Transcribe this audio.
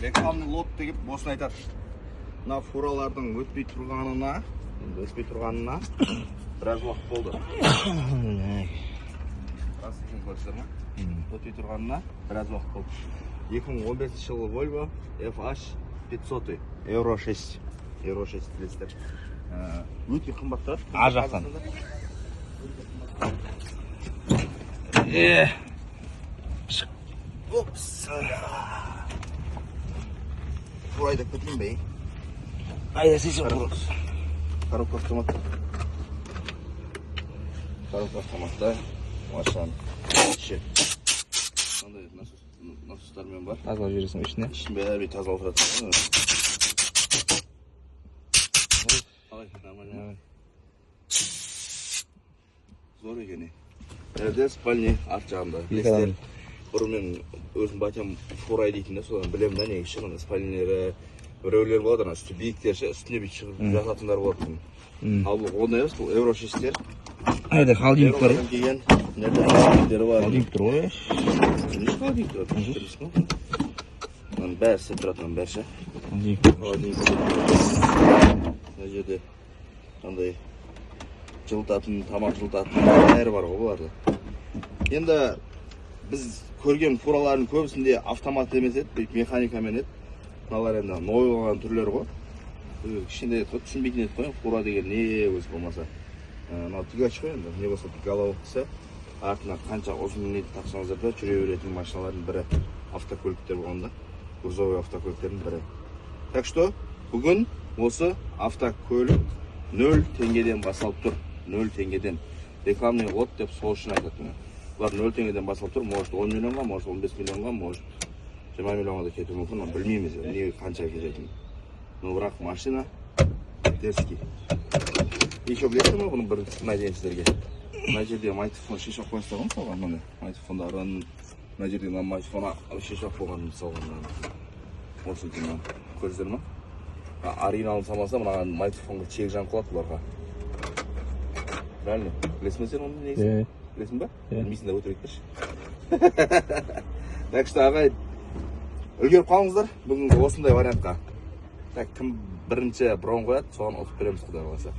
рекламный лот деп осыны айтады. Мына фуралардың өтпей тұрғанына біраз уақыт болды. Рас екен көрсіздер ма? Өтпей тұрғанына біраз уақыт болды. 2015 жылы Volvo FH 500 Euro 6 білесіздер. Өте қымбат тұрады. Ар жақтан. Опс. Фурайды көтейін бе? Айда сесен құрыз. Коробка автоматта. Машан. Іші. Қандай насостармен бар. Тазалап жібересің ішіне. Ішін бәрі тазалап жатыр. Нормально. Зор екен. Әрде спальни арт жағында. Бұрын мен өзім батям фурай дейтін, содан білем да неге шығын. Спальнилері біреулер болады, үсті биіктер, үстіне бейт шығып жататындар болады. Ал ондай емес, бұл Euro 6-тер. Айда холодильник бар. Келген, нерде холодильниктері бар. Холодильник тұр ғой. Не холодильник тұрады? Бәрі сет тұратынан бәрі ше. Холодильник. Мына жерде қандай жылытатын, тамақ жылытатын бәрі бар ғой бұларды. Енді біз көрген фуралардың көбісінде автомат емес еді, механикамен еді. Мыналар енді нойылған түрлер ғой. Кішкентай еді ғой, түсінбейтін еді ғой, фура деген не өзі болмаса. Мынау тігач қой енді, не болса головкасы. Артына қанша ұзын неді тақсаңыздар да жүре беретін машиналардың бірі автокөліктер болғанда. Грузовой автокөліктердің бірі. Так что, бүгін осы автокөлік 0 теңгеден басалып тұр. 0 теңгеден. Рекламный лот деп сол үшін айтатын. Бұлар 0 теңгеден басылып тұр, может 10 миллионға, может 15 миллионға, может 20 миллионға да кетуі мүмкін, білмейміз, не қанша кететін. Но бірақ машина дерзкий. Еще білесіздер ме бұны бір найден сіздерге? Мына жерде майтофон шешіп қойсыздар ғой мысалға, міне майтофондарын, мына жерде майтофон шешіп қойған мысалға. Осы екен көрсіздер ме? Оригиналын салмаса, мынаған майтофонға чек жан қылады бұларға. Правильно? Білесің бе сен оны негізі? Білесің ба? Білмейсіңдер өтірік берші. Так что ағай, үлгеріп қалыңыздар бүгінгі осындай вариантқа. Так, кім бірінші бұрын қояды, соған ұтып береміз құдай қаласа.